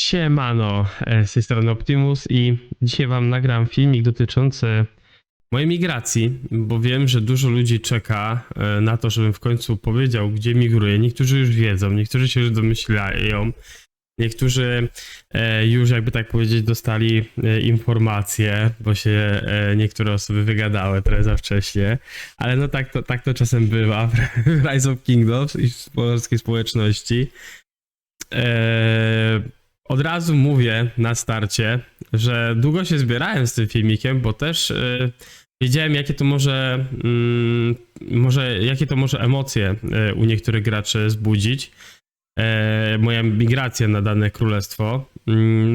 Siemano, z tej strony Optimus i dzisiaj wam nagram filmik dotyczący mojej migracji, bo wiem, że dużo ludzi czeka na to, żebym w końcu powiedział, gdzie migruję. Niektórzy już wiedzą, niektórzy się już domyślają, niektórzy już, jakby tak powiedzieć, dostali informacje, bo się niektóre osoby wygadały trochę za wcześnie, ale no tak to czasem bywa w Rise of Kingdoms i w polskiej społeczności. Od razu mówię na starcie, że długo się zbierałem z tym filmikiem, bo też wiedziałem, jakie to jakie to może emocje u niektórych graczy wzbudzić. Moja migracja na dane królestwo.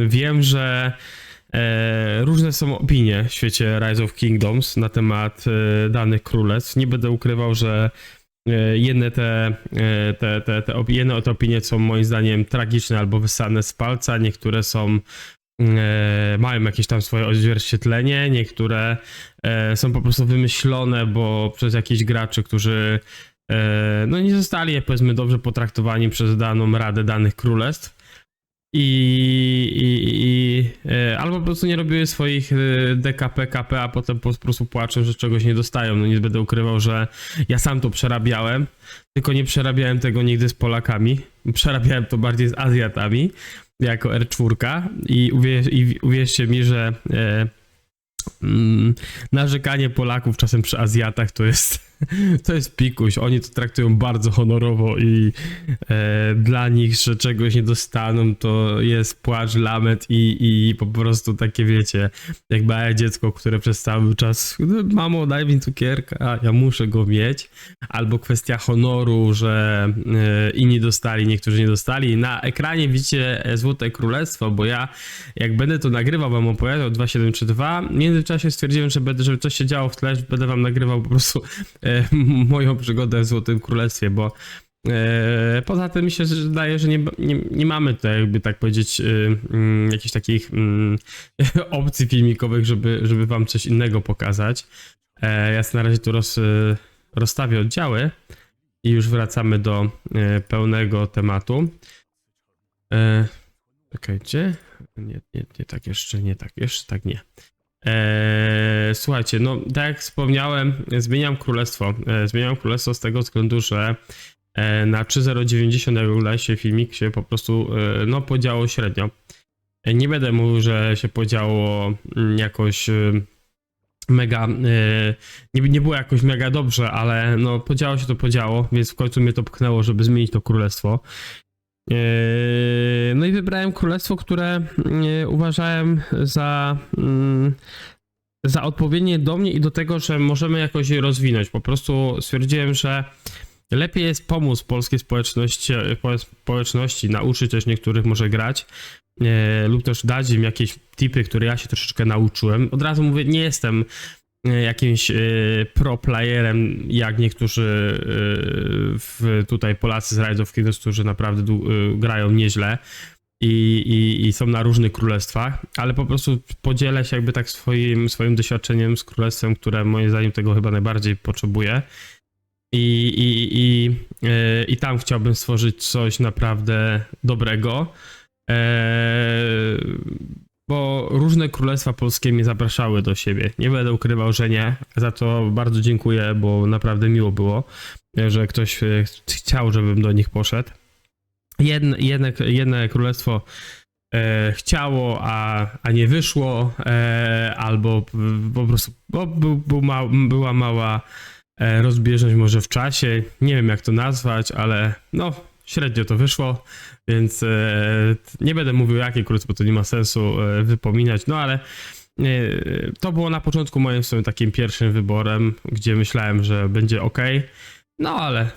Wiem, że różne są opinie w świecie Rise of Kingdoms na temat danych królestw. Nie będę ukrywał, że jedne jedne opinie są moim zdaniem tragiczne albo wyssane z palca, niektóre są mają jakieś tam swoje odzwierciedlenie, niektóre są po prostu wymyślone, bo przez jakichś graczy, którzy no nie zostali, powiedzmy, dobrze potraktowani przez daną radę danych królestw albo po prostu nie robiły swoich DKP, KP, a potem po prostu płaczą, że czegoś nie dostają. No nie będę ukrywał, że ja sam to przerabiałem, tylko nie przerabiałem tego nigdy z Polakami, przerabiałem to bardziej z Azjatami jako R4 i uwierzcie mi, że narzekanie Polaków czasem przy Azjatach to jest pikuś. Oni to traktują bardzo honorowo i dla nich, że czegoś nie dostaną, to jest płacz, lament i po prostu takie, wiecie, jak małe dziecko, które przez cały czas: mamo, daj mi cukierka, ja muszę go mieć. Albo kwestia honoru, że inni dostali, niektórzy nie dostali. Na ekranie widzicie Złote Królestwo, bo ja, jak będę to nagrywał, wam opowiadał 2732, w międzyczasie stwierdziłem, że żeby coś się działo w tle, będę wam nagrywał po prostu moją przygodę w Złotym Królestwie, bo poza tym mi się wydaje, że nie mamy tutaj, jakby tak powiedzieć, jakichś takich opcji filmikowych, żeby wam coś innego pokazać. Ja na razie tu rozstawię oddziały i już wracamy do pełnego tematu. Czekajcie. Nie tak jeszcze, tak nie. Słuchajcie, no tak jak wspomniałem, zmieniam królestwo. Zmieniam królestwo z tego względu, że na 3090, jak ogląda się filmik, się po prostu no podziało średnio. Nie będę mówił, że się podziało jakoś mega, nie było jakoś mega dobrze, ale no podziało się to podziało, więc w końcu mnie to pchnęło, żeby zmienić to królestwo. No i wybrałem królestwo, które uważałem za odpowiednie do mnie i do tego, że możemy jakoś je rozwinąć. Po prostu stwierdziłem, że lepiej jest pomóc polskiej społeczności, nauczyć też niektórych może grać, lub też dać im jakieś tipy, które ja się troszeczkę nauczyłem. Od razu mówię, nie jestem jakimś pro playerem, jak niektórzy tutaj Polacy z Rise of Kingdoms, którzy naprawdę grają nieźle i są na różnych królestwach, ale po prostu podzielę się jakby tak swoim doświadczeniem z królestwem, które moim zdaniem tego chyba najbardziej potrzebuje. I tam chciałbym stworzyć coś naprawdę dobrego. Bo różne królestwa polskie mnie zapraszały do siebie. Nie będę ukrywał, że nie. Za to bardzo dziękuję, bo naprawdę miło było, że ktoś chciał, żebym do nich poszedł. Jedne królestwo chciało, a nie wyszło, albo po prostu była mała rozbieżność może w czasie. Nie wiem, jak to nazwać, ale no średnio to wyszło, więc nie będę mówił, jakie królestwo, bo to nie ma sensu wypominać, no ale to było na początku moim w sumie takim pierwszym wyborem, gdzie myślałem, że będzie ok, no ale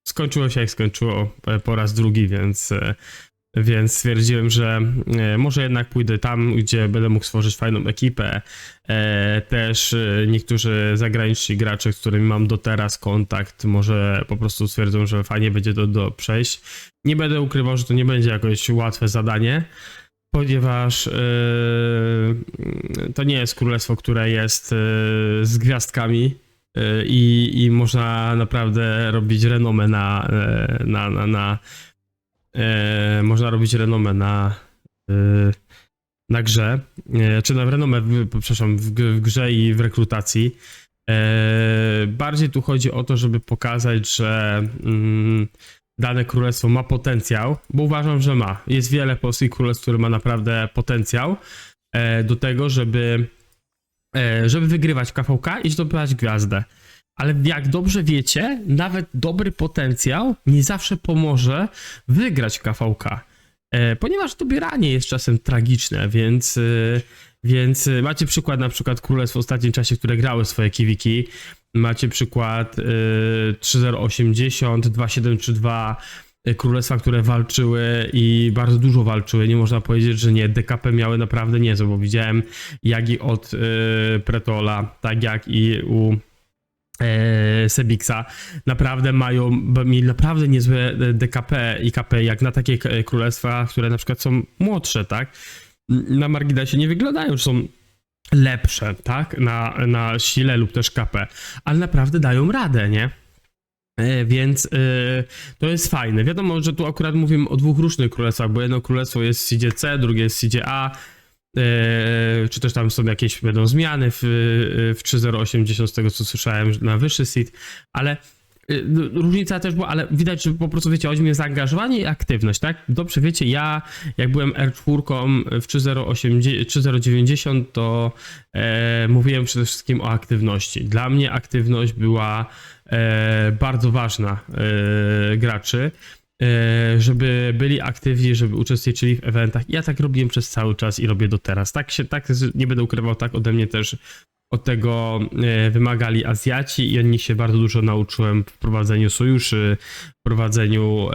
skończyło się jak skończyło po raz drugi, więc stwierdziłem, że może jednak pójdę tam, gdzie będę mógł stworzyć fajną ekipę. Też niektórzy zagraniczni gracze, z którymi mam do teraz kontakt, może po prostu stwierdzą, że fajnie będzie to przejść. Nie będę ukrywał, że to nie będzie jakoś łatwe zadanie, ponieważ to nie jest królestwo, które jest z gwiazdkami i można naprawdę robić renomę można robić renomę na grze, czy na renomie, przepraszam, w grze i w rekrutacji. Bardziej tu chodzi o to, żeby pokazać, że dane królestwo ma potencjał, bo uważam, że ma. Jest wiele polskich królestw, które ma naprawdę potencjał do tego, żeby wygrywać KVK i zdobywać gwiazdę. Ale jak dobrze wiecie, nawet dobry potencjał nie zawsze pomoże wygrać KVK. Ponieważ dobieranie jest czasem tragiczne, więc macie przykład na przykład królestw w ostatnim czasie, które grały swoje kiwiki. Macie przykład 3080, 2732, królestwa, które walczyły i bardzo dużo walczyły. Nie można powiedzieć, że nie. DKP miały naprawdę niezłe, bo widziałem jak i od Pretola, tak jak i u Sebixa naprawdę mieli naprawdę niezłe DKP i KP, jak na takie królestwa, które na przykład są młodsze, tak? Na marginesie nie wyglądają, że są lepsze, tak? Na sile lub też KP, ale naprawdę dają radę, nie? Więc to jest fajne. Wiadomo, że tu akurat mówimy o dwóch różnych królestwach, bo jedno królestwo jest w seedzie C, drugie jest w seedzie A, czy też tam są jakieś będą zmiany w 3080 z tego co słyszałem na wyższy seed, ale różnica też była, ale widać, że po prostu wiecie, chodzi mi o zaangażowanie i aktywność, tak? Dobrze wiecie, ja jak byłem R4 w 3090 to mówiłem przede wszystkim o aktywności. Dla mnie aktywność była bardzo ważna graczy, żeby byli aktywni, żeby uczestniczyli w eventach. Ja tak robiłem przez cały czas i robię do teraz. Tak nie będę ukrywał, tak ode mnie też od tego wymagali Azjaci i od nich się bardzo dużo nauczyłem w prowadzeniu sojuszy, w prowadzeniu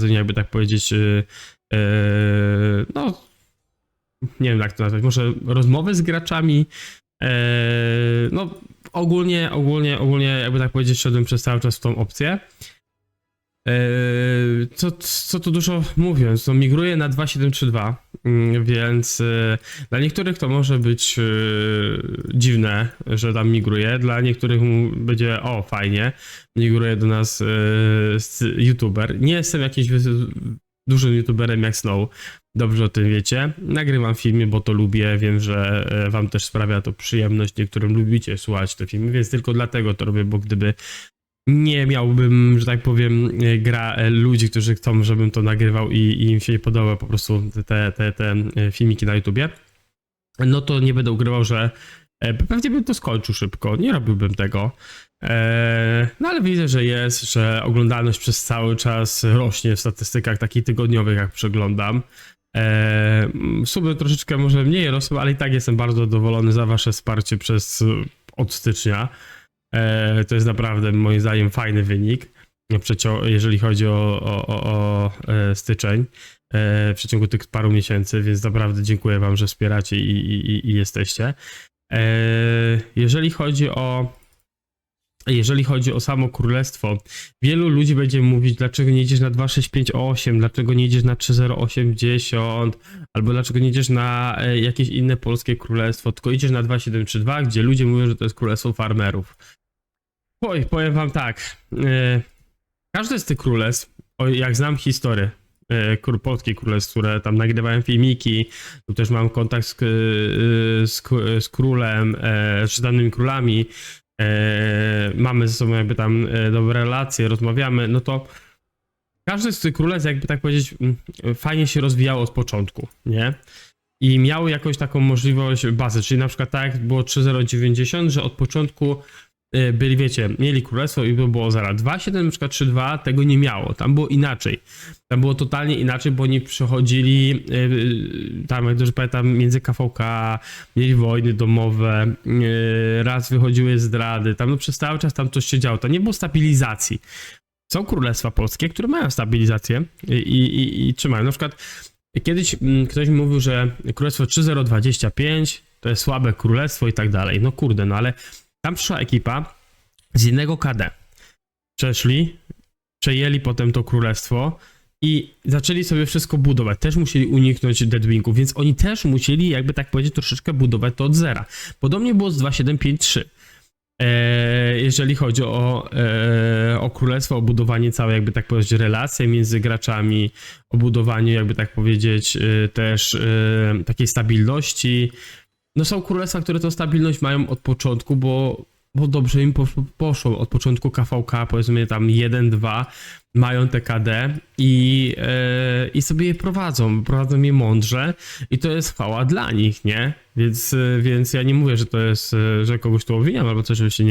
jakby tak powiedzieć, no nie wiem jak to nazwać, może rozmowy z graczami, no ogólnie jakby tak powiedzieć szedłem przez cały czas w tą opcję. Co tu dużo mówiąc, no migruję na 2732, więc dla niektórych to może być dziwne, że tam migruję, dla niektórych będzie o fajnie, migruje do nas youtuber. Nie jestem jakimś dużym youtuberem jak Snow, dobrze o tym wiecie, nagrywam filmy, bo to lubię, wiem, że wam też sprawia to przyjemność, niektórym lubicie słuchać te filmy, więc tylko dlatego to robię, bo gdyby nie miałbym, że tak powiem, ludzi, którzy chcą, żebym to nagrywał i im się nie podoba po prostu te filmiki na YouTubie, no to nie będę ukrywał, że pewnie bym to skończył szybko, nie robiłbym tego. No ale widzę, że oglądalność przez cały czas rośnie w statystykach takich tygodniowych, jak przeglądam. Suby troszeczkę może mniej rosły, ale i tak jestem bardzo zadowolony za wasze wsparcie od stycznia. To jest naprawdę moim zdaniem fajny wynik, jeżeli chodzi o styczeń w przeciągu tych paru miesięcy, więc naprawdę dziękuję wam, że wspieracie i jesteście. Jeżeli chodzi o samo królestwo, wielu ludzi będzie mówić, dlaczego nie idziesz na 2658, dlaczego nie idziesz na 3080, albo dlaczego nie idziesz na jakieś inne polskie królestwo, tylko idziesz na 2732, gdzie ludzie mówią, że to jest królestwo farmerów. Oj, powiem wam tak, każde z tych królestw, jak znam historię polskich królestw, które tam nagrywałem filmiki, tu też mam kontakt z królem, z danymi królami, mamy ze sobą jakby tam dobre relacje, rozmawiamy, no to każdy z tych królestw, jakby tak powiedzieć, fajnie się rozwijało od początku, nie? I miały jakąś taką możliwość bazy, czyli na przykład tak jak było 3090, że od początku byli, wiecie, mieli królestwo i było 0,2,7, na przykład 3,2, tego nie miało, tam było inaczej. Tam było totalnie inaczej, bo oni przechodzili, tam jak dobrze pamiętam, między KVK, mieli wojny domowe, raz wychodziły zdrady, tam no przez cały czas tam coś się działo, to nie było stabilizacji. Są królestwa polskie, które mają stabilizację i trzymają. Na przykład kiedyś ktoś mi mówił, że królestwo 3025 to jest słabe królestwo i tak dalej. No kurde, no ale tam przyszła ekipa z innego KD. Przejęli potem to królestwo i zaczęli sobie wszystko budować. Też musieli uniknąć deadwingów, więc oni też musieli, jakby tak powiedzieć, troszeczkę budować to od zera. Podobnie było z 2753. Jeżeli chodzi o królestwo, o budowanie całej, jakby tak powiedzieć, relacje między graczami, o budowanie, jakby tak powiedzieć, też takiej stabilności. No są królestwa, które tą stabilność mają od początku, bo dobrze im poszło. Od początku KVK, powiedzmy tam 1-2, mają TKD i sobie je prowadzą je mądrze i to jest chwała dla nich, nie? Więc ja nie mówię, że to jest, że kogoś tu obwiniam albo coś, żebyście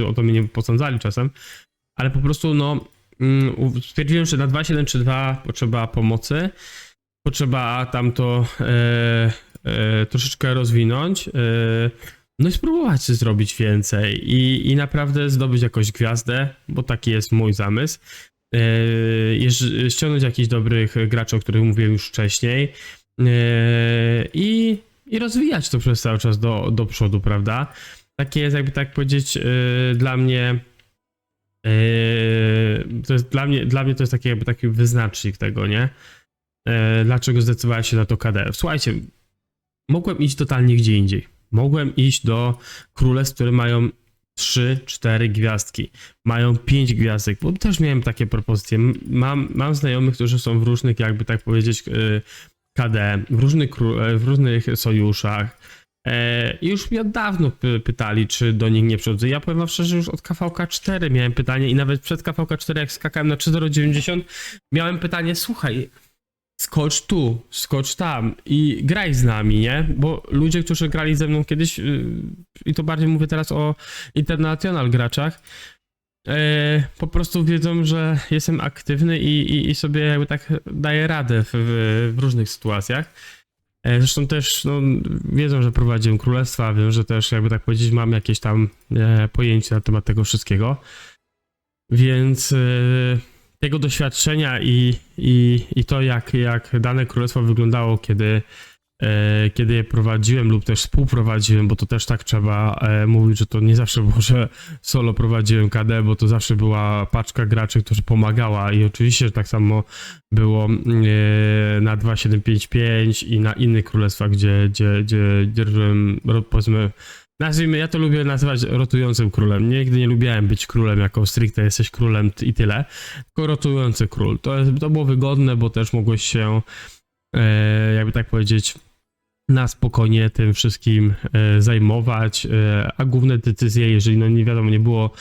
o to mnie nie posądzali czasem, ale po prostu stwierdziłem, że na 2.7.3.2 potrzeba pomocy, potrzeba tam to troszeczkę rozwinąć, no i spróbować zrobić więcej i naprawdę zdobyć jakąś gwiazdę, bo taki jest mój zamysł. Ściągnąć jakichś dobrych graczy, o których mówiłem już wcześniej i rozwijać to przez cały czas do przodu, prawda? Takie jest, jakby tak powiedzieć, dla mnie to jest dla mnie to jest taki jakby taki wyznacznik tego, nie? Dlaczego zdecydowałem się na to KD? Słuchajcie, mogłem iść totalnie gdzie indziej. Mogłem iść do królestw, które mają 3-4 gwiazdki, mają 5 gwiazdek, bo też miałem takie propozycje. Mam znajomych, którzy są w różnych, jakby tak powiedzieć, KD, w różnych sojuszach. I już mnie od dawno pytali, czy do nich nie przychodzę. Ja powiem wam szczerze, już od KVK 4 miałem pytanie i nawet przed KVK 4, jak skakałem na 3.090, miałem pytanie, słuchaj, skocz tu, skocz tam i graj z nami, nie? Bo ludzie, którzy grali ze mną kiedyś, i to bardziej mówię teraz o international graczach, po prostu wiedzą, że jestem aktywny i sobie jakby tak daję radę w różnych sytuacjach. Zresztą też wiedzą, że prowadziłem królestwa, wiem, że też jakby tak powiedzieć mam jakieś tam pojęcie na temat tego wszystkiego. Więc tego doświadczenia i to jak dane królestwo wyglądało, kiedy je prowadziłem lub też współprowadziłem, bo to też tak trzeba mówić, że to nie zawsze było, że solo prowadziłem KD, bo to zawsze była paczka graczy, którzy pomagała i oczywiście, że tak samo było na 2.7.5.5 i na innych królestwach, gdzie dzierżyłem, powiedzmy, nazwijmy, ja to lubię nazywać rotującym królem. Nigdy nie lubiłem być królem jako stricte jesteś królem i tyle, tylko rotujący król. To było wygodne, bo też mogłeś się, jakby tak powiedzieć, na spokojnie tym wszystkim zajmować, a główne decyzje, jeżeli nie wiadomo, nie było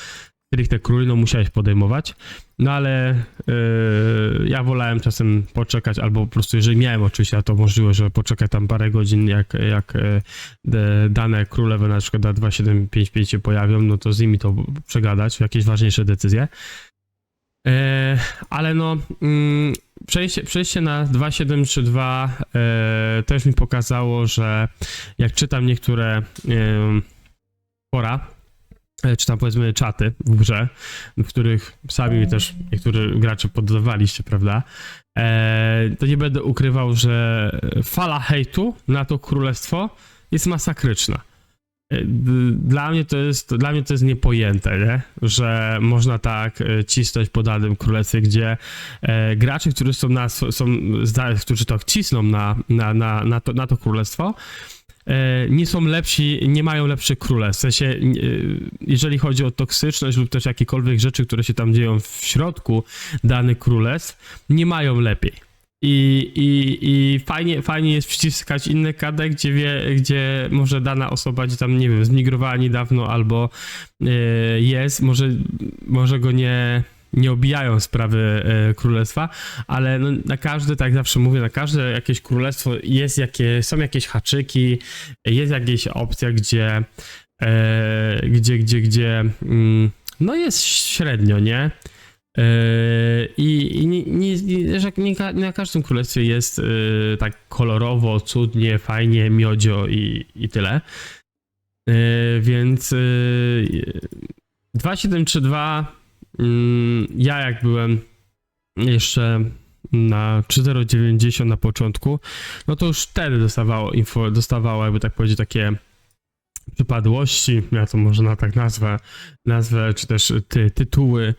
stricte króli, musiałeś podejmować. No ale ja wolałem czasem poczekać, albo po prostu, jeżeli miałem oczywiście na to możliwość, żeby poczekać tam parę godzin, jak dane królowe na przykład na 2.7.5.5 się pojawią, no to z nimi to przegadać, jakieś ważniejsze decyzje. Ale przejście na 2.7.3.2 też mi pokazało, że jak czytam niektóre fora, czy tam powiedzmy czaty w grze, w których sami też niektórzy gracze poddawaliście, prawda? To nie będę ukrywał, że fala hejtu na to królestwo jest masakryczna. Dla mnie to jest niepojęte, nie? Że można tak cisnąć po danym królestwie, gdzie gracze, którzy którzy to cisną na to królestwo, nie są lepsi, nie mają lepszych królestw. W sensie, jeżeli chodzi o toksyczność lub też jakiekolwiek rzeczy, które się tam dzieją w środku danych królestw, nie mają lepiej. I fajnie jest wciskać inne KD, gdzie może dana osoba gdzie tam, nie wiem, zmigrowała niedawno albo może go nie obijają sprawy królestwa, ale na każde, tak jak zawsze mówię, na każde jakieś królestwo są jakieś haczyki, jest jakaś opcja, gdzie jest średnio, nie? I nie na każdym królestwie jest tak kolorowo, cudnie, fajnie, miodzio i tyle. Więc 2.7.3.2 ja jak byłem jeszcze na 3.0.90 na początku, no to już wtedy dostawało jakby tak powiedzieć takie przypadłości, ja to może tak nazwę, czy też tytuły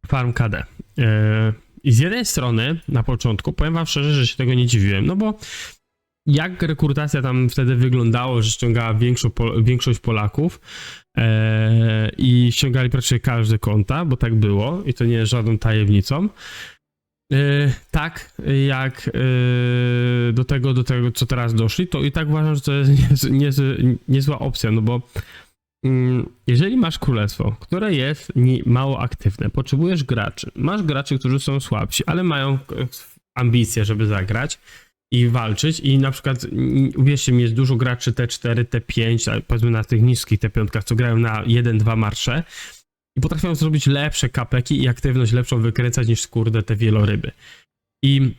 Farm KD. I z jednej strony na początku powiem wam szczerze, że się tego nie dziwiłem, no bo jak rekrutacja tam wtedy wyglądało, że ściągała większość Polaków i ściągali praktycznie każde konta, bo tak było i to nie jest żadną tajemnicą. Tak, jak do tego, co teraz doszli, to i tak uważam, że to jest niezła opcja, no bo jeżeli masz królestwo, które jest mało aktywne, potrzebujesz graczy, masz graczy, którzy są słabsi, ale mają ambicje, żeby zagrać i walczyć i na przykład, uwierzcie mi, jest dużo graczy T4, T5, powiedzmy na tych niskich T5, co grają na 1-2 marsze i potrafią zrobić lepsze kapeki i aktywność lepszą wykręcać niż kurde te wieloryby. I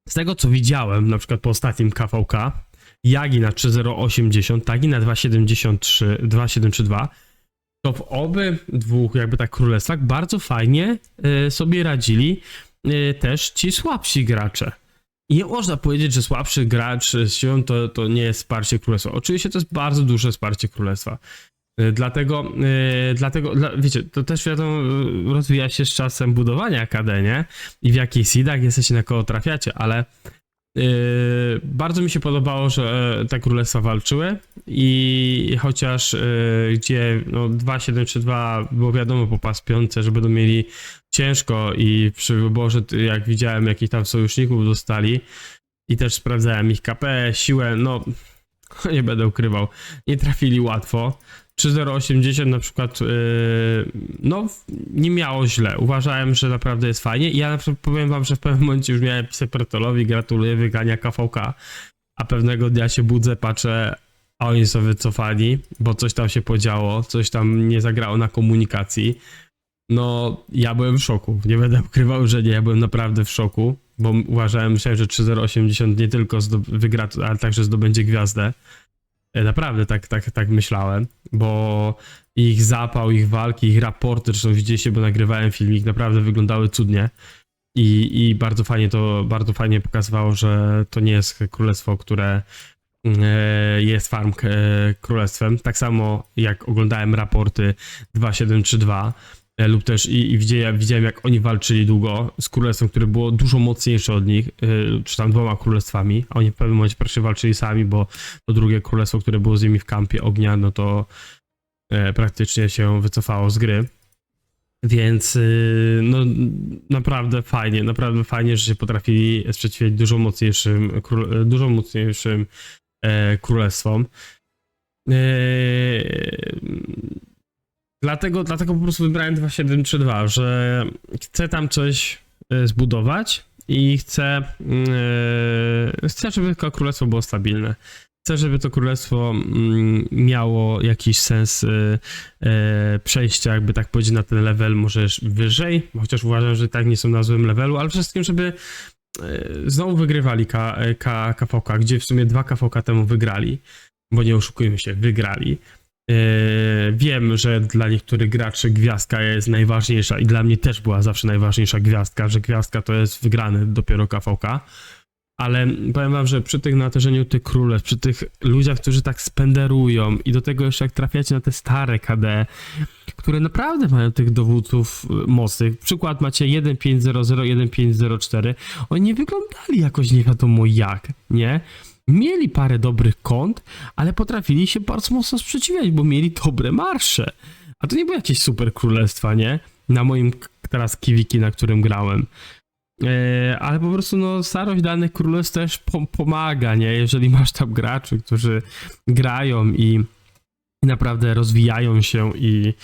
z tego co widziałem, na przykład po ostatnim KVK, Yagi na 3.080, Tagi na 2.73.2, to w obydwu jakby tak królestwach bardzo fajnie sobie radzili też ci słabsi gracze. I nie można powiedzieć, że słabszy gracz z siłą to nie jest wsparcie królestwa. Oczywiście to jest bardzo duże wsparcie królestwa. Dlatego, wiecie, to też wiadomo, rozwija się z czasem budowania KD, nie? I w jakich seedach jesteście, na kogo trafiacie, ale bardzo mi się podobało, że te królestwa walczyły i chociaż gdzie no 2-7-3-2 było wiadomo po pas piątce, że będą mieli ciężko i przy wyborze, jak widziałem, jakich tam sojuszników dostali i też sprawdzałem ich KP, siłę, no nie będę ukrywał, nie trafili łatwo. 3.080 na przykład, no nie miało źle. Uważałem, że naprawdę jest fajnie i ja na przykład powiem wam, że w pewnym momencie już miałem pisać Pertolowi, gratuluję wygrania KVK, a pewnego dnia się budzę, patrzę, a oni są wycofani, bo coś tam się podziało, coś tam nie zagrało na komunikacji. No, ja byłem w szoku, nie będę ukrywał, że nie, ja byłem naprawdę w szoku, bo myślałem, że 3.080 nie tylko wygra, ale także zdobędzie gwiazdę. Naprawdę tak myślałem, bo ich zapał, ich walki, ich raporty, zresztą widzieliście, bo nagrywałem filmik, naprawdę wyglądały cudnie i bardzo fajnie pokazywało, że to nie jest królestwo, które jest farm królestwem. Tak samo jak oglądałem raporty 2732 lub też i widziałem jak oni walczyli długo z królestwem, które było dużo mocniejsze od nich, czy tam 2 królestwami, a oni w pewnym momencie praktycznie walczyli sami, bo to drugie królestwo, które było z nimi w kampie ognia, no to praktycznie się wycofało z gry. Więc no naprawdę fajnie, że się potrafili sprzeciwiać dużo mocniejszym królestwom. Dlatego po prostu wybrałem 2732, że chcę tam coś zbudować i chcę, żeby to królestwo było stabilne. Chcę, żeby to królestwo miało jakiś sens przejścia, jakby tak powiedzieć, na ten level może wyżej, chociaż uważam, że tak nie są na złym levelu, ale przede wszystkim, żeby znowu wygrywali KVK, gdzie w sumie 2 KVK temu wygrali, bo nie oszukujmy się, wygrali. Wiem, że dla niektórych graczy gwiazdka jest najważniejsza i dla mnie też była zawsze najważniejsza gwiazdka, że gwiazdka to jest wygrany dopiero KVK, ale powiem wam, że przy tych natężeniu tych królestw, przy tych ludziach, którzy tak spenderują i do tego jeszcze jak trafiacie na te stare KD, które naprawdę mają tych dowódców mocnych, przykład macie 1500, 1504, oni nie wyglądali jakoś nie wiadomo jak, nie? Mieli parę dobrych kont, ale potrafili się bardzo mocno sprzeciwiać, bo mieli dobre marsze. A to nie było jakieś super królestwa, nie? Na moim teraz Kiwiki, na którym grałem. Ale po prostu no starość danych królestw też pomaga, nie? Jeżeli masz tam graczy, którzy grają i naprawdę rozwijają się i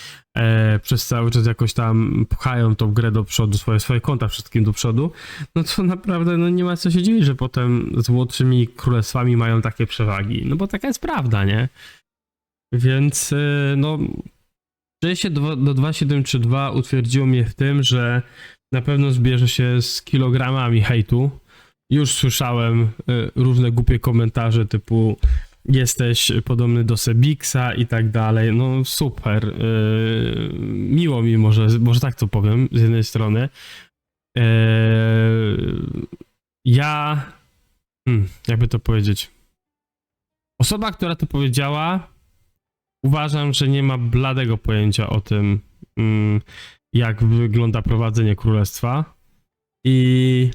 przez cały czas jakoś tam pchają tą grę do przodu, swoje konta wszystkim do przodu, no to naprawdę no nie ma co się dziwić, że potem z młodszymi królestwami mają takie przewagi, no bo taka jest prawda, nie? Więc no przejście do 2732 utwierdziło mnie w tym, że na pewno zbierze się z kilogramami hejtu. Już słyszałem różne głupie komentarze typu jesteś podobny do Sebiksa i tak dalej. No super. Miło mi może tak to powiem z jednej strony. Jakby to powiedzieć. Osoba, która to powiedziała, uważam, że nie ma bladego pojęcia o tym, jak wygląda prowadzenie królestwa. I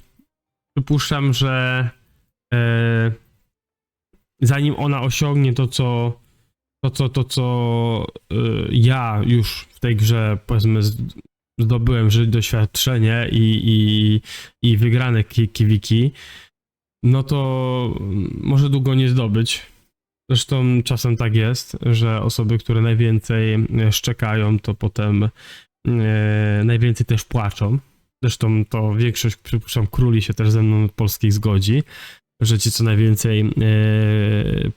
przypuszczam, że zanim ona osiągnie to co ja już w tej grze, powiedzmy, zdobyłem, że doświadczenie i wygrane kiwiki, no to może długo nie zdobyć. Zresztą czasem tak jest, że osoby, które najwięcej szczekają, to potem najwięcej też płaczą. Zresztą to większość, przypuszczam, króli się też ze mną polskich zgodzi, że ci co najwięcej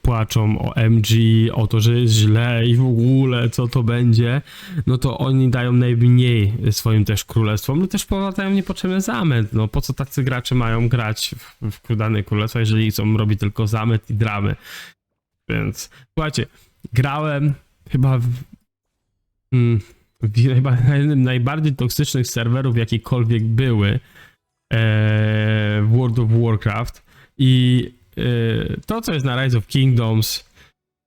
płaczą o MG, o to, że jest źle i w ogóle co to będzie, no to oni dają najmniej swoim też królestwom, no też powodują niepotrzebny zamęt, no po co tacy gracze mają grać w dane królestwa, jeżeli chcą robić tylko zamęt i dramy. Więc słuchajcie, grałem chyba chyba na jednym najbardziej toksycznych serwerów, jakiekolwiek były w World of Warcraft i to, co jest na Rise of Kingdoms,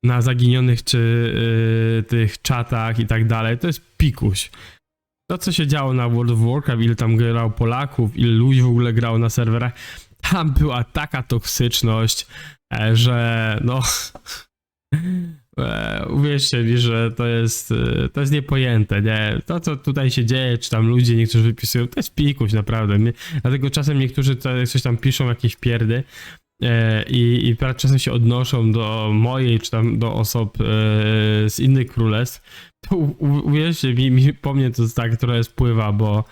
na zaginionych czy tych czatach i tak dalej, to jest pikuś. To, co się działo na World of Warcraft, ile tam grało Polaków, ile ludzi w ogóle grało na serwerach, tam była taka toksyczność, że no uwierzcie mi, że to jest niepojęte, nie? To, co tutaj się dzieje, czy tam ludzie niektórzy wypisują, to jest pikuś, naprawdę. Dlatego czasem niektórzy coś tam piszą, jakieś pierdy i czasem się odnoszą do mojej, czy tam do osób z innych królestw. To uwierzcie mi, po mnie to jest tak trochę spływa, bo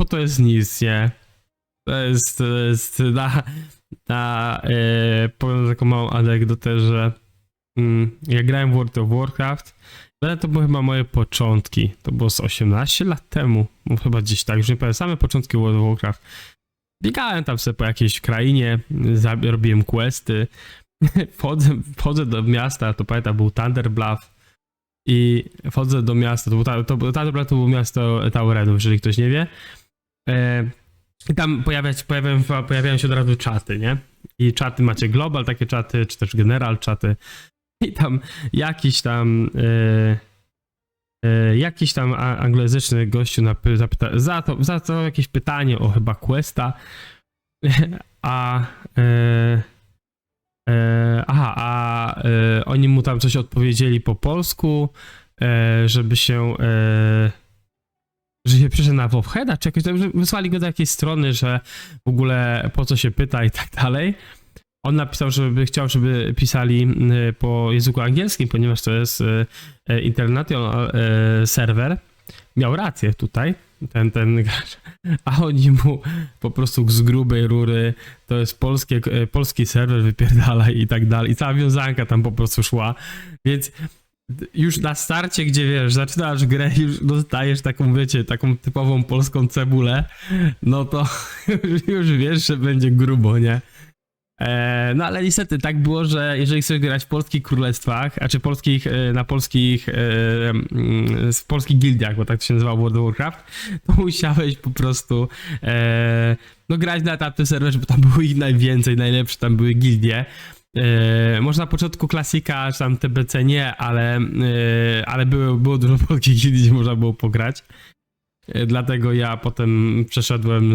to jest nic, nie? To jest powiem taką małą anegdotę, że jak grałem w World of Warcraft, to były chyba moje początki. To było z 18 lat temu, chyba gdzieś tak, już nie pamiętam, same początki World of Warcraft. Biegałem tam sobie po jakiejś krainie, robiłem questy, wchodzę do miasta, to pamiętam, był Thunder Bluff i wchodzę do miasta, Thunder Bluff to było miasto Taurenów, jeżeli ktoś nie wie. I tam pojawiają się od razu czaty, nie? I czaty macie global, takie czaty, czy też general czaty. I tam jakiś tam anglojęzyczny gościu zapyta, za to jakieś pytanie o chyba questa, oni mu tam coś odpowiedzieli po polsku, żeby się przyszedł na Wowheada, czy jakoś tam, wysłali go do jakiejś strony, że w ogóle po co się pyta i tak dalej. On napisał, chciał, żeby pisali po języku angielskim, ponieważ to jest international serwer. Miał rację tutaj, ten gracz, a oni mu po prostu z grubej rury, to jest polski serwer, wypierdalaj i tak dalej. I cała wiązanka tam po prostu szła, więc już na starcie, gdzie wiesz, zaczynasz grę i już dostajesz taką, wiecie, taką typową polską cebulę, no to już wiesz, że będzie grubo, nie? No ale niestety tak było, że jeżeli chcesz grać w polskich królestwach, a czy w polskich gildiach, bo tak to się nazywało World of Warcraft, to musiałeś po prostu grać na tamtym serwerze, bo tam było ich najwięcej, najlepsze tam były gildie. Może na początku klasika, czy tam TBC nie, ale było dużo polskich gildii, gdzie można było pograć. Dlatego ja potem przeszedłem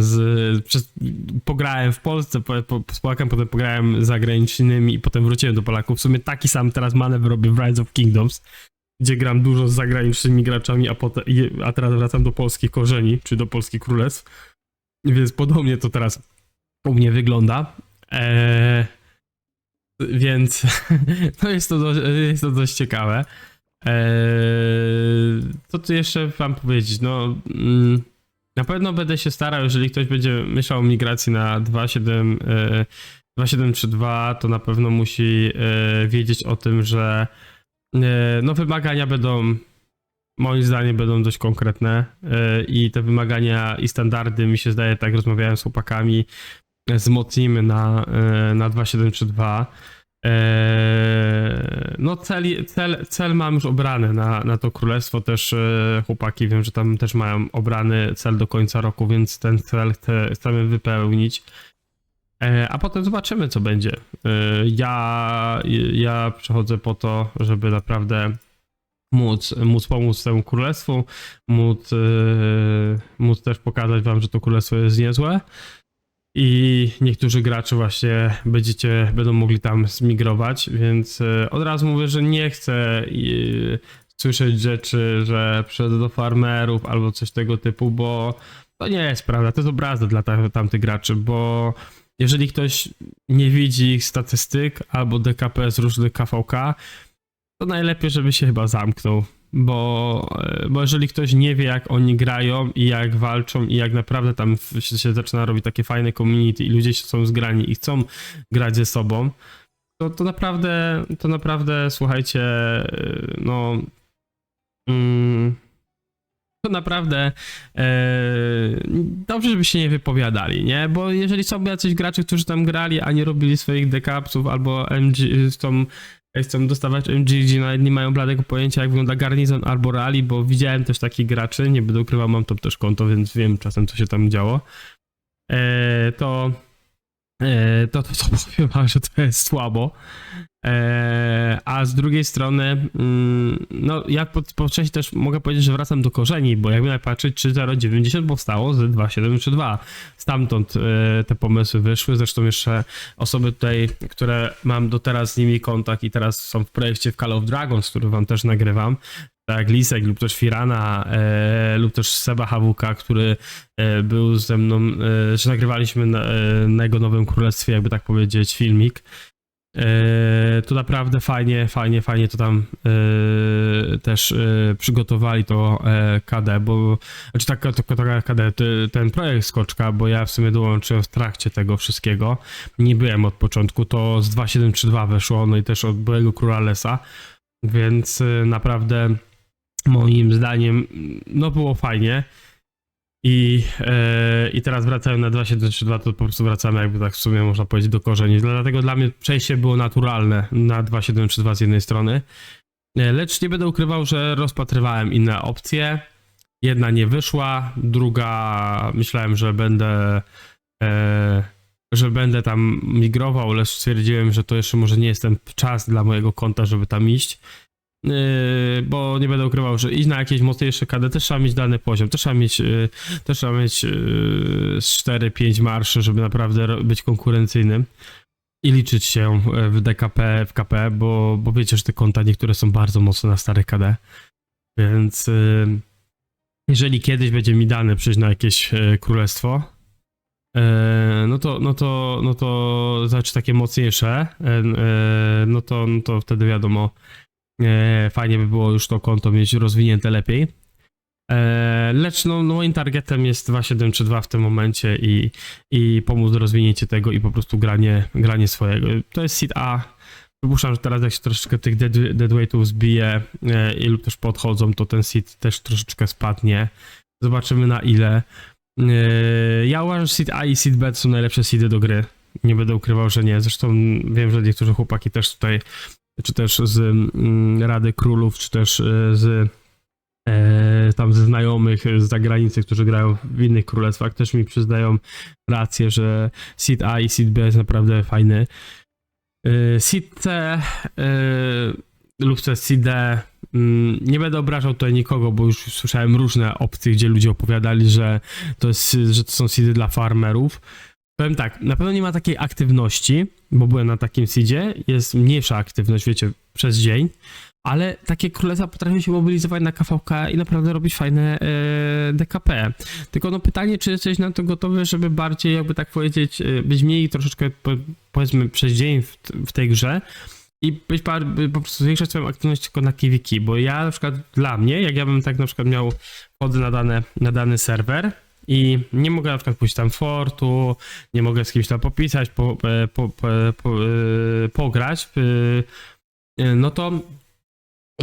pograłem w Polsce z Polakiem, potem pograłem z zagranicznymi i potem wróciłem do Polaków. W sumie taki sam teraz manewr robię w Rise of Kingdoms, gdzie gram dużo z zagranicznymi graczami, a teraz wracam do polskich korzeni, czy do polskich królestw. Więc podobnie to teraz u mnie wygląda. Więc no jest to dość ciekawe. Co tu jeszcze wam powiedzieć? No, na pewno będę się starał, jeżeli ktoś będzie myślał o migracji na 2.7.3.2, to na pewno musi wiedzieć o tym, że no wymagania będą, moim zdaniem, będą dość konkretne i te wymagania i standardy, mi się zdaje, tak rozmawiałem z chłopakami, wzmocnimy na 2.7.3.2. No cel mam już obrany na to królestwo, też chłopaki wiem, że tam też mają obrany cel do końca roku, więc ten cel chcemy wypełnić, a potem zobaczymy, co będzie. Ja przychodzę po to, żeby naprawdę móc pomóc temu królestwu, móc też pokazać wam, że to królestwo jest niezłe. i niektórzy gracze właśnie będą mogli tam zmigrować, więc od razu mówię, że nie chcę słyszeć rzeczy, że przychodzę do farmerów albo coś tego typu, bo to nie jest prawda, to jest obraza dla tamtych graczy, bo jeżeli ktoś nie widzi ich statystyk albo DKP z różnych KVK, to najlepiej, żeby się chyba zamknął, bo jeżeli ktoś nie wie, jak oni grają i jak walczą i jak naprawdę tam się zaczyna robić takie fajne community i ludzie są zgrani i chcą grać ze sobą, to naprawdę, słuchajcie, no... to naprawdę dobrze, żeby się nie wypowiadali, nie? Bo jeżeli są jacyś gracze, którzy tam grali, a nie robili swoich decapsów albo chcą dostawać MG, gdzie nawet nie mają bladego pojęcia, jak wygląda garnizon albo rally, bo widziałem też takich graczy, nie będę ukrywał, mam to też konto, więc wiem czasem, co się tam działo, to powiem wam, że to jest słabo. A z drugiej strony, no ja po wcześniej też mogę powiedzieć, że wracam do korzeni, bo jakby patrzeć, 3090 powstało z 2.7.3.2. Stamtąd te pomysły wyszły, zresztą jeszcze osoby tutaj, które mam do teraz z nimi kontakt i teraz są w projekcie w Call of Dragons, który wam też nagrywam, tak, Lisek lub też Firana lub też Seba HWK, który był ze mną, że nagrywaliśmy na jego nowym królestwie, jakby tak powiedzieć, filmik. To naprawdę fajnie to tam też przygotowali to KD, bo znaczy taka KD, ten projekt Skoczka, bo ja w sumie dołączyłem w trakcie tego wszystkiego, nie byłem od początku, to z 2.7.3.2 weszło, no i też od byłego króla Lesa, więc naprawdę moim zdaniem no było fajnie. I teraz wracając na 2.7.3.2, to po prostu wracamy jakby tak w sumie można powiedzieć do korzeni. Dlatego dla mnie przejście było naturalne na 2.7.3.2 z jednej strony. Lecz nie będę ukrywał, że rozpatrywałem inne opcje. Jedna nie wyszła, druga myślałem, że będę tam migrował, lecz stwierdziłem, że to jeszcze może nie jest ten czas dla mojego konta, żeby tam iść. Bo nie będę ukrywał, że iść na jakieś mocniejsze KD też trzeba mieć dany poziom, też trzeba mieć z 4-5 marszy, żeby naprawdę być konkurencyjnym i liczyć się w DKP, w KP, bo wiecie, że te konta niektóre są bardzo mocne na stare KD, więc jeżeli kiedyś będzie mi dane przyjść na jakieś królestwo, no to znaczy takie mocniejsze, no to wtedy wiadomo, fajnie by było już to konto mieć rozwinięte lepiej. Lecz no, moim targetem jest 2.7.3.2 w tym momencie i pomóc w rozwinięciu tego i po prostu granie swojego. To jest seed A. Przypuszczam, że teraz jak się troszeczkę tych deadweightów zbije lub też podchodzą, to ten seed też troszeczkę spadnie. Zobaczymy na ile. Ja uważam, że seed A i seed B to są najlepsze seedy do gry. Nie będę ukrywał, że nie. Zresztą wiem, że niektórzy chłopaki też tutaj, czy też z Rady Królów, czy też tam ze znajomych z zagranicy, którzy grają w innych królestwach, też mi przyznają rację, że seed A i seed B jest naprawdę fajny. Seed C lub też seed D, nie będę obrażał tutaj nikogo, bo już słyszałem różne opcje, gdzie ludzie opowiadali, że to są seedy dla farmerów. Powiem tak, na pewno nie ma takiej aktywności, bo byłem na takim seedzie, jest mniejsza aktywność, wiecie, przez dzień, ale takie królestwa potrafią się mobilizować na KVK i naprawdę robić fajne DKP. Tylko no pytanie, czy jesteś na to gotowy, żeby bardziej, jakby tak powiedzieć, być mniej troszeczkę, powiedzmy, przez dzień w tej grze i być po prostu zwiększać swoją aktywność tylko na KVK, bo ja na przykład dla mnie, jak ja bym tak na przykład wchodzę na dany serwer, i nie mogę na przykład pójść tam fortu, nie mogę z kimś tam popisać, pograć, no to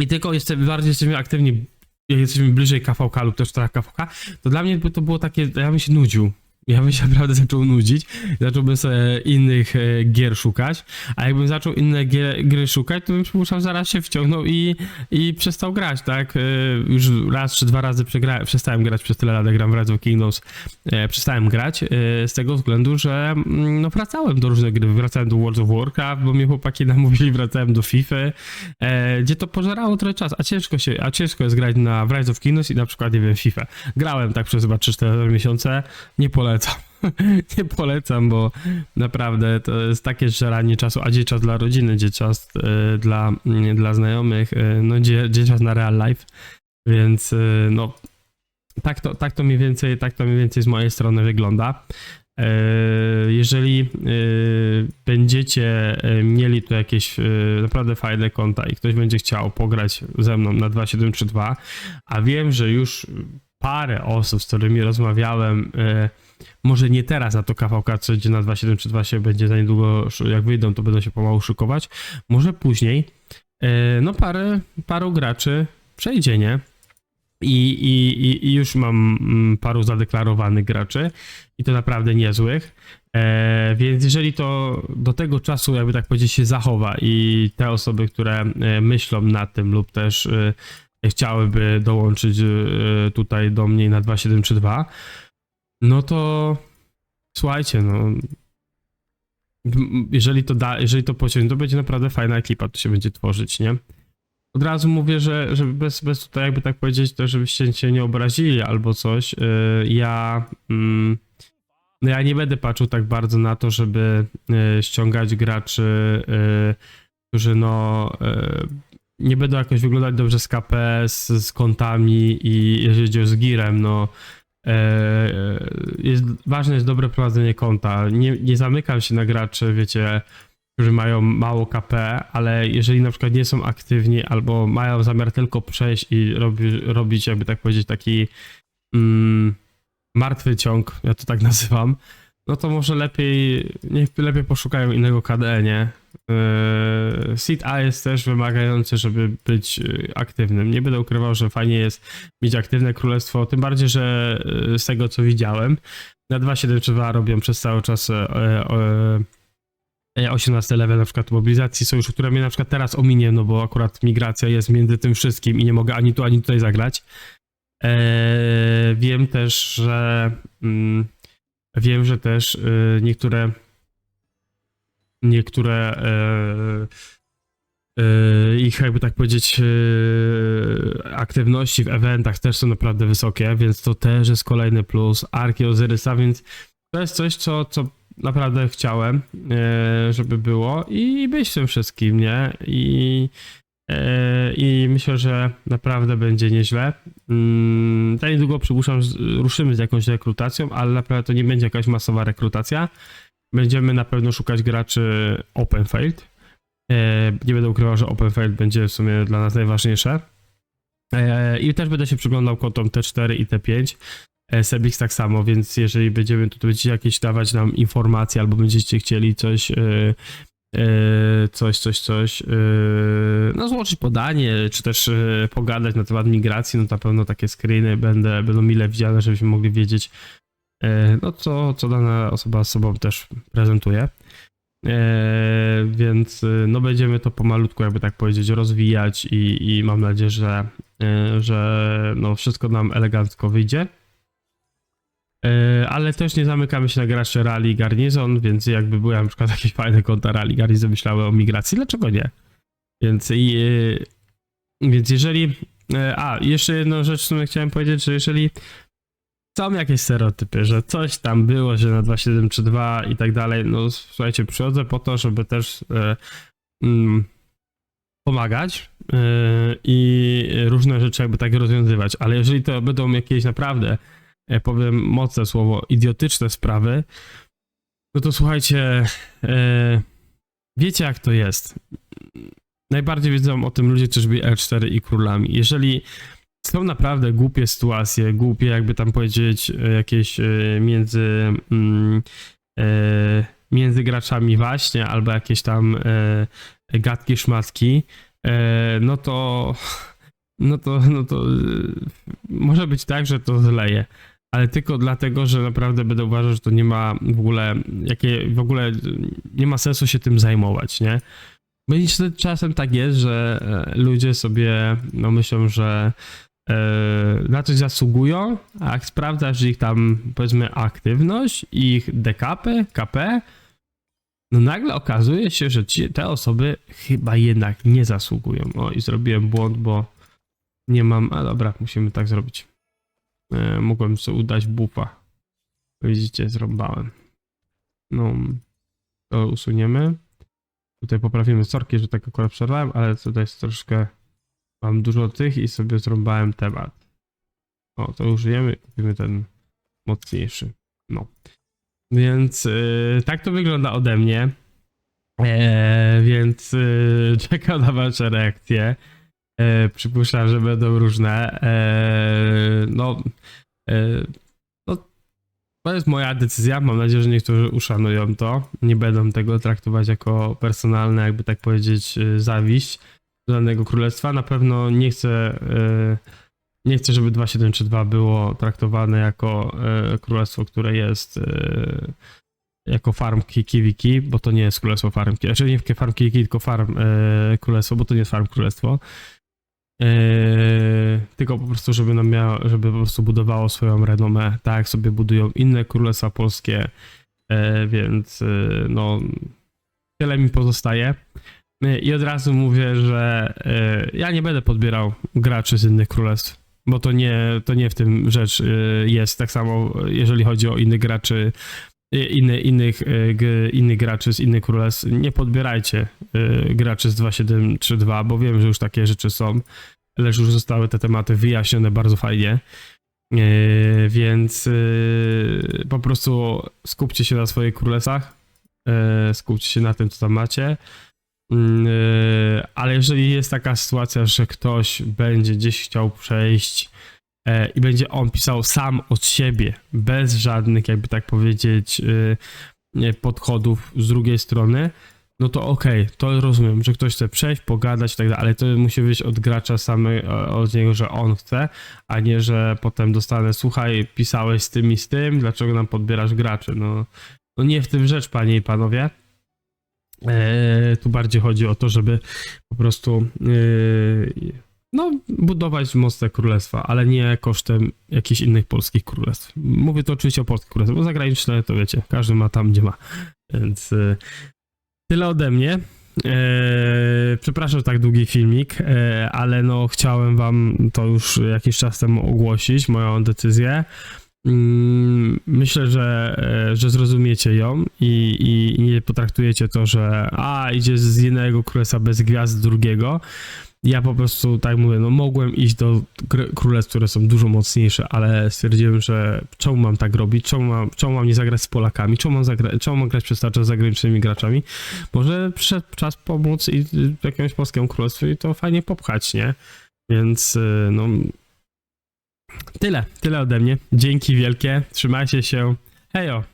i tylko bardziej jesteśmy aktywni, jak jesteśmy bliżej KVK lub też tak KVK, to dla mnie to było takie, ja bym się nudził. Ja bym się naprawdę zaczął nudzić, zacząłbym sobie innych gier szukać, a jakbym zaczął inne gry szukać, to bym przypuszczam zaraz się wciągnął i przestał grać, tak? Już raz czy dwa razy przestałem grać przez tyle lat, jak gram w Rise of Kingdoms, przestałem grać z tego względu, że no wracałem do różnych gry, wracałem do World of Warcraft, bo mnie chłopaki namówili, wracałem do FIFA, gdzie to pożerało trochę czas, a ciężko jest grać w Rise of Kingdoms i na przykład, nie wiem, FIFA. Grałem tak przez chyba 3-4 miesiące, nie polecam. nie polecam, bo naprawdę to jest takie żeranie czasu, a gdzie czas dla rodziny, gdzie czas dla znajomych, no gdzie czas na real life, więc no tak to mniej więcej z mojej strony wygląda. Jeżeli będziecie mieli tu jakieś naprawdę fajne konta i ktoś będzie chciał pograć ze mną na 2732, a wiem, że już parę osób, z którymi rozmawiałem, może nie teraz na to KVK, co idzie na 2732 się będzie za niedługo, jak wyjdą, to będą się pomału szykować, może później, no paru graczy przejdzie, nie? I już mam paru zadeklarowanych graczy i to naprawdę niezłych, więc jeżeli to do tego czasu, jakby tak powiedzieć, się zachowa i te osoby, które myślą nad tym lub też chciałyby dołączyć tutaj do mnie na 2732, no to słuchajcie, no jeżeli to pociągnie, to będzie naprawdę fajna ekipa, to się będzie tworzyć, nie? Od razu mówię, że bez tutaj, jakby tak powiedzieć, to żebyście się nie obrazili albo coś, no ja nie będę patrzył tak bardzo na to, żeby ściągać graczy, którzy no nie będą jakoś wyglądać dobrze z KP, z kontami i jeżeli chodzi o z girem, no ważne jest dobre prowadzenie konta. Nie zamykam się na graczy, wiecie, którzy mają mało KP, ale jeżeli na przykład nie są aktywni albo mają zamiar tylko przejść i robić, jakby tak powiedzieć, taki martwy ciąg, ja to tak nazywam, no to może niech lepiej poszukają innego KDE, nie? Seed A jest też wymagający, żeby być aktywnym. Nie będę ukrywał, że fajnie jest mieć aktywne królestwo, tym bardziej, że z tego co widziałem, na 2.7.2 robią przez cały czas 18 level na przykład mobilizacji sojuszu, która mnie na przykład teraz ominie, no bo akurat migracja jest między tym wszystkim i nie mogę ani tu, ani tutaj zagrać. Wiem też, że niektóre ich, jakby tak powiedzieć, aktywności w eventach też są naprawdę wysokie, więc to też jest kolejny plus. Arki Ozyrysa, więc to jest coś, co naprawdę chciałem, żeby było i być w tym wszystkim, nie? I myślę, że naprawdę będzie nieźle. Ja niedługo przypuszczam, ruszymy z jakąś rekrutacją, ale naprawdę to nie będzie jakaś masowa rekrutacja. Będziemy na pewno szukać graczy open field. Nie będę ukrywał, że open field będzie w sumie dla nas najważniejsze. I też będę się przyglądał kontom T4 i T5. Sebix tak samo, więc jeżeli będziecie jakieś dawać nam informacje albo będziecie chcieli coś no złożyć podanie, czy też pogadać na temat migracji, no na pewno takie screeny będą mile widziane, żebyśmy mogli wiedzieć, no co dana osoba z sobą też prezentuje. Więc no będziemy to pomalutku, jakby tak powiedzieć, rozwijać i mam nadzieję, że no wszystko nam elegancko wyjdzie. Ale też nie zamykamy się na gracze Rally Garnizon, więc jakby były na przykład jakieś fajne konta Rally Garnizon, myślały o migracji, dlaczego nie? Więc jeżeli... jeszcze jedną rzecz w sumie chciałem powiedzieć, że jeżeli są jakieś stereotypy, że coś tam było, że na 2732 i tak dalej, no słuchajcie, przychodzę po to, żeby też pomagać i różne rzeczy jakby tak rozwiązywać, ale jeżeli to będą jakieś naprawdę, powiem mocne słowo, idiotyczne sprawy, no to słuchajcie, wiecie jak to jest. Najbardziej wiedzą o tym ludzie, którzy byli L4 i królami. Jeżeli są naprawdę głupie sytuacje, głupie jakby tam powiedzieć jakieś między graczami właśnie, albo jakieś tam gadki, szmatki, no to może być tak, że to zleje. Ale tylko dlatego, że naprawdę będę uważał, że to nie ma w ogóle nie ma sensu się tym zajmować, nie? Bo czasem tak jest, że ludzie sobie no myślą, że na coś zasługują, a jak sprawdzasz ich tam, powiedzmy, aktywność, ich DKP, KP, no nagle okazuje się, że te osoby chyba jednak nie zasługują. O, i zrobiłem błąd, bo nie mam... A dobra, musimy tak zrobić. Mogłem sobie udać buffa. Widzicie, zrąbałem. No, to usuniemy. Tutaj poprawimy sorki, że tak akurat przerwałem, ale tutaj jest troszkę... Mam dużo tych i sobie zrąbałem temat. O, to użyjemy, kupimy ten mocniejszy. No. Więc tak to wygląda ode mnie. Więc czekam na wasze reakcje. Przypuszczam, że będą różne. No, to jest moja decyzja. Mam nadzieję, że niektórzy uszanują to. Nie będą tego traktować jako personalne, jakby tak powiedzieć, zawiść do danego królestwa. Na pewno nie chcę, żeby 2.7.3.2 było traktowane jako królestwo, które jest jako farm Kiki, bo to nie jest królestwo farmki. Znaczy nie farm Kiki, tylko farm królestwo, bo to nie jest farm królestwo. Tylko po prostu, żeby po prostu budowało swoją renomę, tak jak sobie budują inne królestwa polskie, więc no tyle mi pozostaje. I od razu mówię, że ja nie będę podbierał graczy z innych królestw, bo to nie w tym rzecz jest. Tak samo jeżeli chodzi o innych graczy, innych graczy z innych królestw, nie podbierajcie graczy z 2.7.3.2, bo wiem, że już takie rzeczy są, lecz już zostały te tematy wyjaśnione bardzo fajnie. Więc po prostu skupcie się na swoich królestwach, skupcie się na tym, co tam macie. Ale jeżeli jest taka sytuacja, że ktoś będzie gdzieś chciał przejść i będzie on pisał sam od siebie, bez żadnych, jakby tak powiedzieć, podchodów z drugiej strony, no to okej, to rozumiem, że ktoś chce przejść, pogadać i tak dalej, ale to musi być od gracza samego, od niego, że on chce, a nie, że potem dostanę, słuchaj, pisałeś z tym i z tym, dlaczego nam podbierasz graczy? No nie w tym rzecz, panie i panowie. Tu bardziej chodzi o to, żeby po prostu budować mocne królestwa, ale nie kosztem jakichś innych polskich królestw. Mówię to oczywiście o polskich królestwach, bo zagraniczne to wiecie, każdy ma tam, gdzie ma. Więc tyle ode mnie. Przepraszam, tak długi filmik, ale no chciałem wam to już jakiś czas temu ogłosić, moją decyzję. Myślę, że zrozumiecie ją i nie potraktujecie to, że idzie z jednego królestwa bez gwiazd drugiego. Ja po prostu, tak mówię, no mogłem iść do królestw, które są dużo mocniejsze, ale stwierdziłem, że czemu mam tak robić, czemu mam nie zagrać z Polakami, czemu mam grać przez tarczę z zagranicznymi graczami. Może przyszedł czas pomóc i jakiemuś polskiemu królestwu i to fajnie popchać, nie? Więc no... Tyle ode mnie. Dzięki wielkie. Trzymajcie się. Hejo!